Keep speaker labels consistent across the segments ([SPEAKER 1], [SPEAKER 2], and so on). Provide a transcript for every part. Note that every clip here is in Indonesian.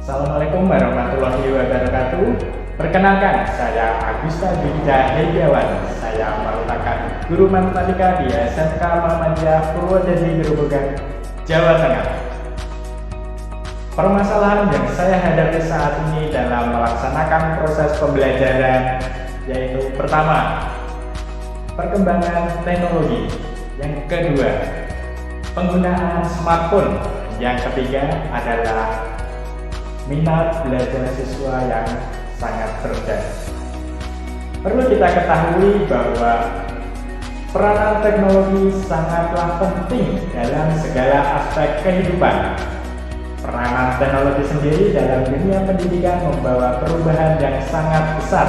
[SPEAKER 1] Assalamualaikum warahmatullahi wabarakatuh. Perkenalkan, saya Agusta Dinda Hediawan. Saya merupakan guru matematika di SMK Muhammadiyah Purwodadi Grobogan, Jawa Tengah. Permasalahan yang saya hadapi saat ini dalam melaksanakan proses pembelajaran yaitu pertama, perkembangan teknologi. Yang kedua, penggunaan smartphone. Yang ketiga adalah minat belajar siswa yang sangat rendah. Perlu kita ketahui bahwa peranan teknologi sangatlah penting dalam segala aspek kehidupan. Peranan teknologi sendiri dalam dunia pendidikan membawa perubahan yang sangat besar,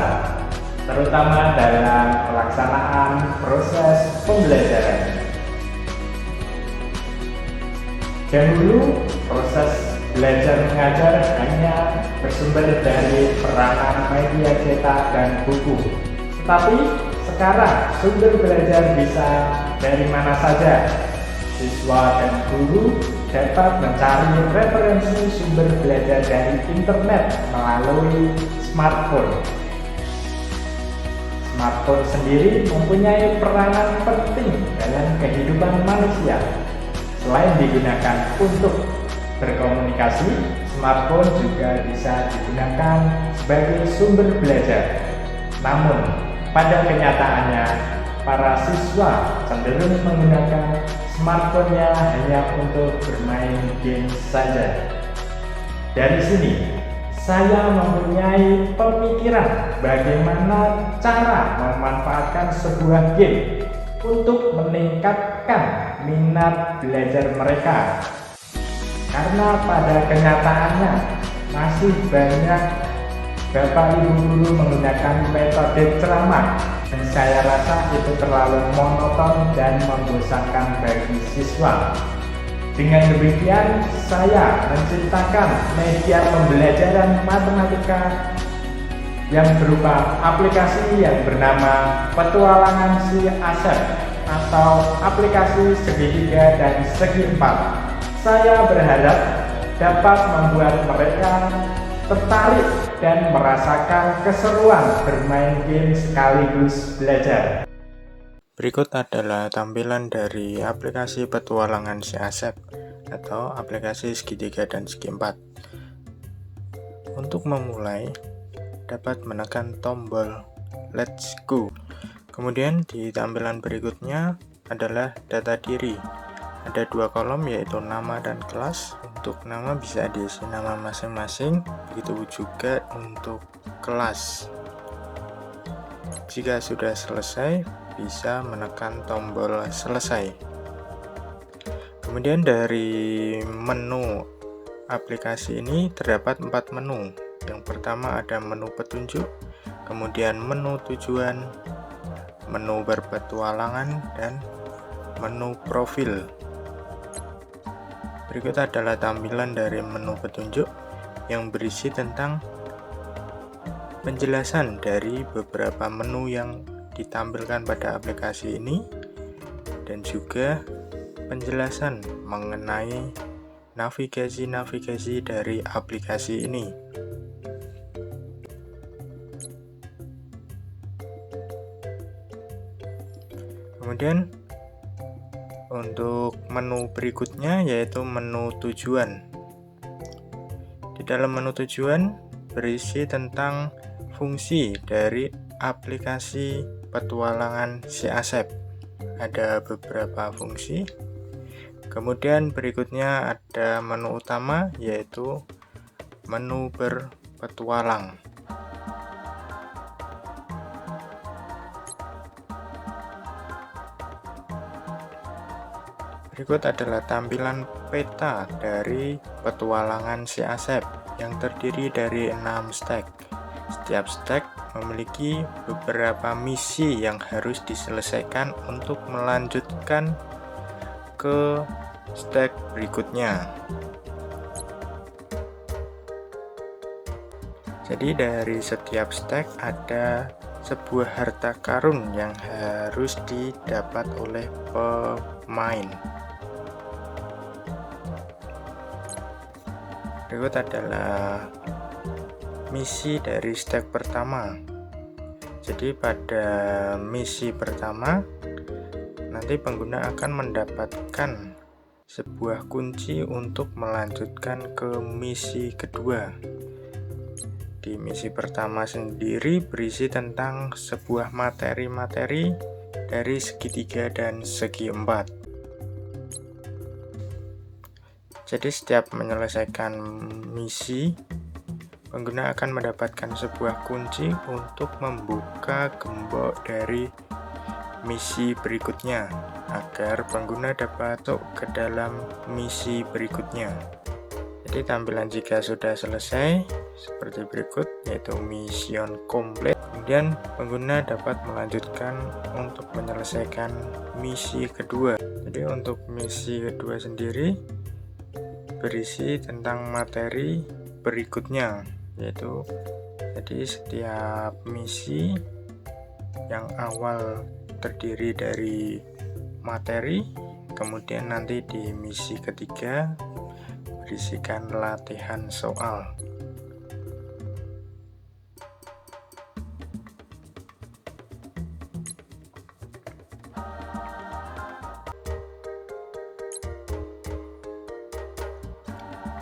[SPEAKER 1] terutama dalam pelaksanaan proses pembelajaran. Dahulu, proses belajar mengajar hanya bersumber dari peranan media cetak dan buku. Tetapi sekarang sumber belajar bisa dari mana saja. Siswa dan guru dapat mencari referensi sumber belajar dari internet melalui smartphone. Smartphone sendiri mempunyai peranan penting dalam kehidupan manusia. Selain digunakan untuk berkomunikasi, smartphone juga bisa digunakan sebagai sumber belajar. Namun, pada kenyataannya, para siswa cenderung menggunakan smartphone-nya hanya untuk bermain game saja. Dari sini, saya mempunyai pemikiran bagaimana cara memanfaatkan sebuah game untuk meningkatkan minat belajar mereka. Karena pada kenyataannya masih banyak Bapak Ibu guru menggunakan metode ceramah dan saya rasa itu terlalu monoton dan membosankan bagi siswa. Dengan demikian, saya menciptakan media pembelajaran matematika yang berupa aplikasi yang bernama Petualangan Si Asep atau aplikasi segitiga dan segi empat. Saya berharap dapat membuat mereka tertarik dan merasakan keseruan bermain game sekaligus belajar.
[SPEAKER 2] Berikut adalah tampilan dari aplikasi Petualangan Si Asep atau aplikasi segitiga dan segi empat. Untuk memulai, dapat menekan tombol Let's Go. Kemudian di tampilan berikutnya adalah data diri. Ada dua kolom yaitu nama dan kelas. Untuk nama bisa diisi nama masing-masing, begitu juga untuk kelas. Jika sudah selesai, bisa menekan tombol selesai. Kemudian dari menu aplikasi ini terdapat 4 menu. Yang pertama ada menu petunjuk, kemudian menu tujuan, menu berpetualangan, dan menu profil. Berikut adalah tampilan dari menu petunjuk yang berisi tentang penjelasan dari beberapa menu yang ditampilkan pada aplikasi ini dan juga penjelasan mengenai navigasi-navigasi dari aplikasi ini. Kemudian untuk menu berikutnya yaitu menu tujuan. Di dalam menu tujuan berisi tentang fungsi dari aplikasi Petualangan Si Asep. Ada beberapa fungsi. Kemudian berikutnya ada menu utama yaitu menu berpetualang. Berikut adalah tampilan peta dari Petualangan Si Asep yang terdiri dari 6 stack. Setiap stack memiliki beberapa misi yang harus diselesaikan untuk melanjutkan ke stack berikutnya. Jadi dari setiap stack ada sebuah harta karun yang harus didapat oleh pemain. Berikut adalah misi dari stack pertama. Jadi pada misi pertama nanti pengguna akan mendapatkan sebuah kunci untuk melanjutkan ke misi kedua. Di misi pertama sendiri berisi tentang sebuah materi-materi dari segitiga dan segi empat. Jadi setiap menyelesaikan misi, pengguna akan mendapatkan sebuah kunci untuk membuka gembok dari misi berikutnya agar pengguna dapat masuk ke dalam misi berikutnya. Jadi tampilan jika sudah selesai seperti berikut, yaitu mission complete. Kemudian pengguna dapat melanjutkan untuk menyelesaikan misi kedua. Jadi untuk misi kedua sendiri berisi tentang materi berikutnya, yaitu jadi setiap misi yang awal terdiri dari materi, kemudian nanti di misi ketiga berisikan latihan soal.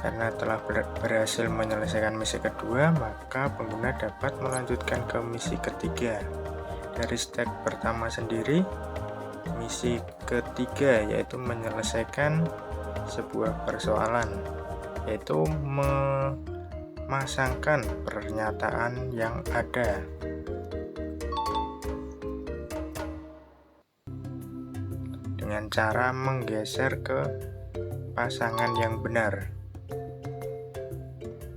[SPEAKER 2] Karena telah berhasil menyelesaikan misi kedua, maka pengguna dapat melanjutkan ke misi ketiga. Dari stack pertama sendiri, misi ketiga yaitu menyelesaikan sebuah persoalan, yaitu memasangkan pernyataan yang ada. Dengan cara menggeser ke pasangan yang benar.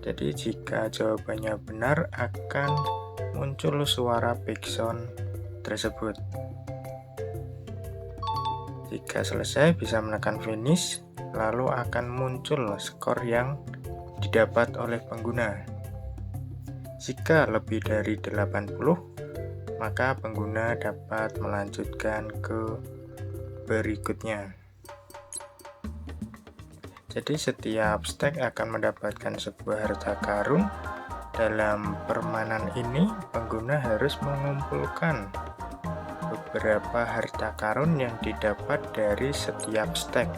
[SPEAKER 2] Jadi jika jawabannya benar akan muncul suara background tersebut. Jika selesai bisa menekan finish, lalu akan muncul skor yang didapat oleh pengguna. Jika lebih dari 80, maka pengguna dapat melanjutkan ke berikutnya. Jadi setiap stack akan mendapatkan sebuah harta karun. Dalam permainan ini, pengguna harus mengumpulkan beberapa harta karun yang didapat dari setiap stack.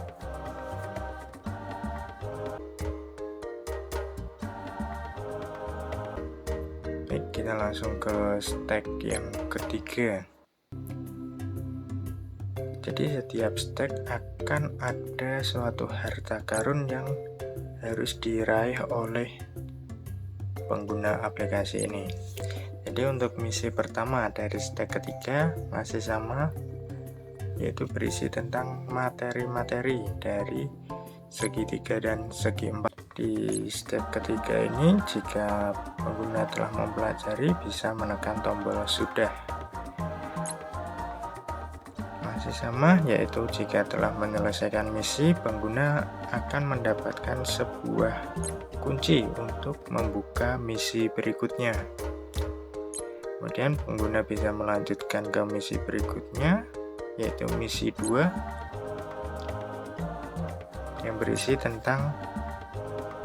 [SPEAKER 2] Baik, kita langsung ke stack yang ketiga. Jadi setiap stack akan ada suatu harta karun yang harus diraih oleh pengguna aplikasi ini. Jadi untuk misi pertama dari stack ketiga masih sama, yaitu berisi tentang materi-materi dari segitiga dan segi empat. Di step ketiga ini, jika pengguna telah mempelajari, bisa menekan tombol sudah. Masih sama, yaitu jika telah menyelesaikan misi, pengguna akan mendapatkan sebuah kunci untuk membuka misi berikutnya. Kemudian pengguna bisa melanjutkan ke misi berikutnya, yaitu misi 2 yang berisi tentang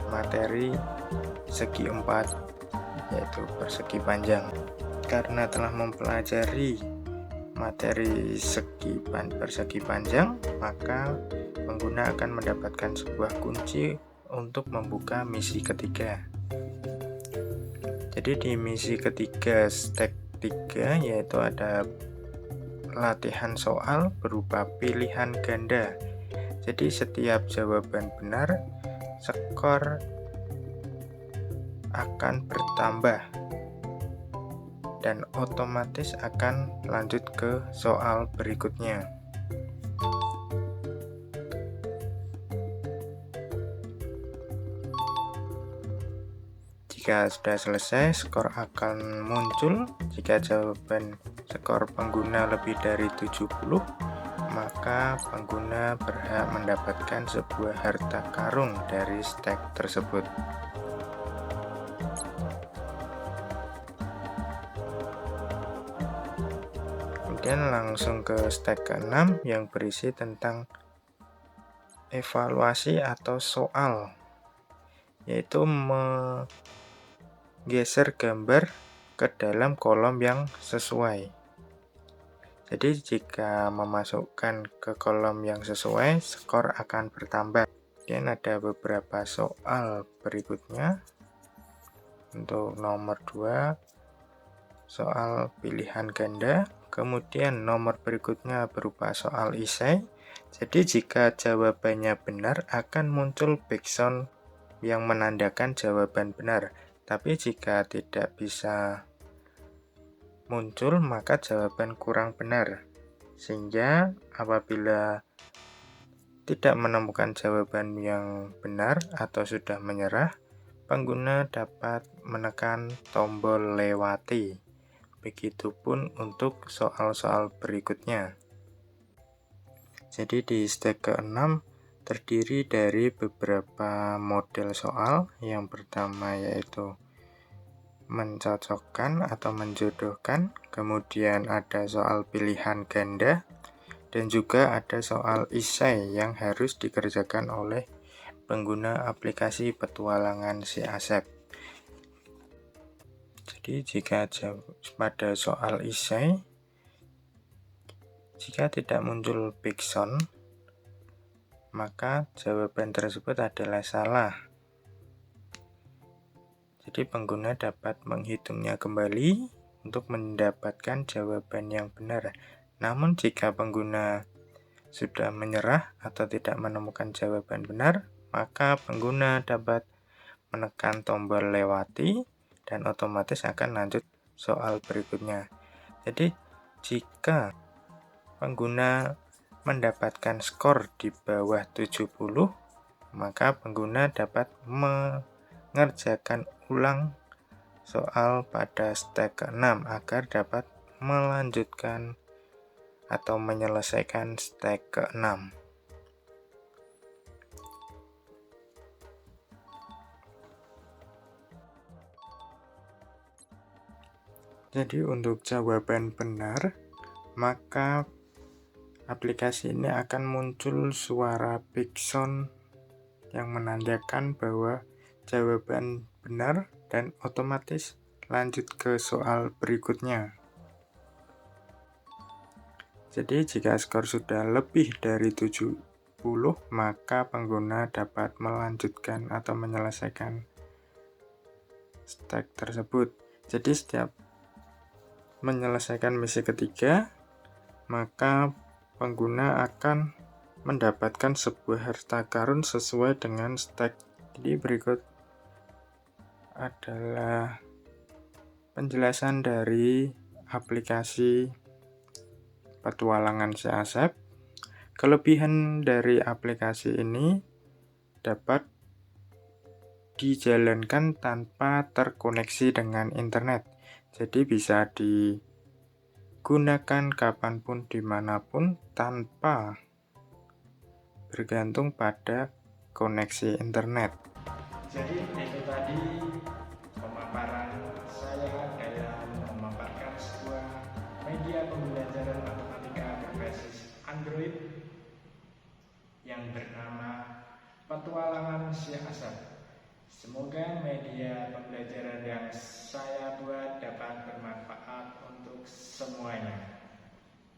[SPEAKER 2] materi segi 4, yaitu persegi panjang. Karena telah mempelajari materi persegi panjang, maka pengguna akan mendapatkan sebuah kunci untuk membuka misi ketiga. Jadi di misi ketiga stack 3 yaitu ada latihan soal berupa pilihan ganda. Jadi setiap jawaban benar, skor akan bertambah dan otomatis akan lanjut ke soal berikutnya. Jika sudah selesai, skor akan muncul. Jika jawaban skor pengguna lebih dari 70, maka pengguna berhak mendapatkan sebuah harta karun dari stack tersebut. Kemudian langsung ke stack ke-6 yang berisi tentang evaluasi atau soal. yaitu menggeser gambar ke dalam kolom yang sesuai. Jadi jika memasukkan ke kolom yang sesuai, skor akan bertambah. Kemudian ada beberapa soal berikutnya. Untuk nomor 2, soal pilihan ganda. Kemudian nomor berikutnya berupa soal esai. Jadi jika jawabannya benar, akan muncul background yang menandakan jawaban benar. Tapi jika tidak bisa muncul, maka jawaban kurang benar. Sehingga apabila tidak menemukan jawaban yang benar atau sudah menyerah, pengguna dapat menekan tombol lewati. Begitupun untuk soal-soal berikutnya. Jadi di step ke-6 terdiri dari beberapa model soal. Yang pertama yaitu mencocokkan atau menjodohkan, kemudian ada soal pilihan ganda, dan juga ada soal esai yang harus dikerjakan oleh pengguna aplikasi petualangan si Asep. Jadi jika pada soal esai, jika tidak muncul background, maka jawaban tersebut adalah salah. Jadi pengguna dapat menghitungnya kembali untuk mendapatkan jawaban yang benar. Namun jika pengguna sudah menyerah atau tidak menemukan jawaban benar, maka pengguna dapat menekan tombol lewati dan otomatis akan lanjut soal berikutnya. Jadi jika pengguna mendapatkan skor di bawah 70, maka pengguna dapat mengerjakan ulang soal pada step ke-6 agar dapat melanjutkan atau menyelesaikan step ke-6. Jadi untuk jawaban benar, maka aplikasi ini akan muncul suara background yang menandakan bahwa jawaban benar dan otomatis lanjut ke soal berikutnya. Jadi jika skor sudah lebih dari 70, maka pengguna dapat melanjutkan atau menyelesaikan step tersebut. Jadi setiap menyelesaikan misi ketiga, maka pengguna akan mendapatkan sebuah harta karun sesuai dengan step. Jadi berikut adalah penjelasan dari aplikasi petualangan si Asep. Kelebihan dari aplikasi ini dapat dijalankan tanpa terkoneksi dengan internet. Jadi bisa digunakan kapanpun dimanapun tanpa bergantung pada koneksi internet.
[SPEAKER 1] Jadi itu tadi pemaparan saya dalam memaparkan sebuah media pembelajaran matematika berbasis Android yang bernama Petualangan si Asep. Semoga media pembelajaran yang saya buat dapat bermanfaat untuk semuanya.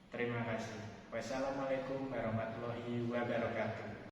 [SPEAKER 1] Terima kasih. Wassalamualaikum warahmatullahi wabarakatuh.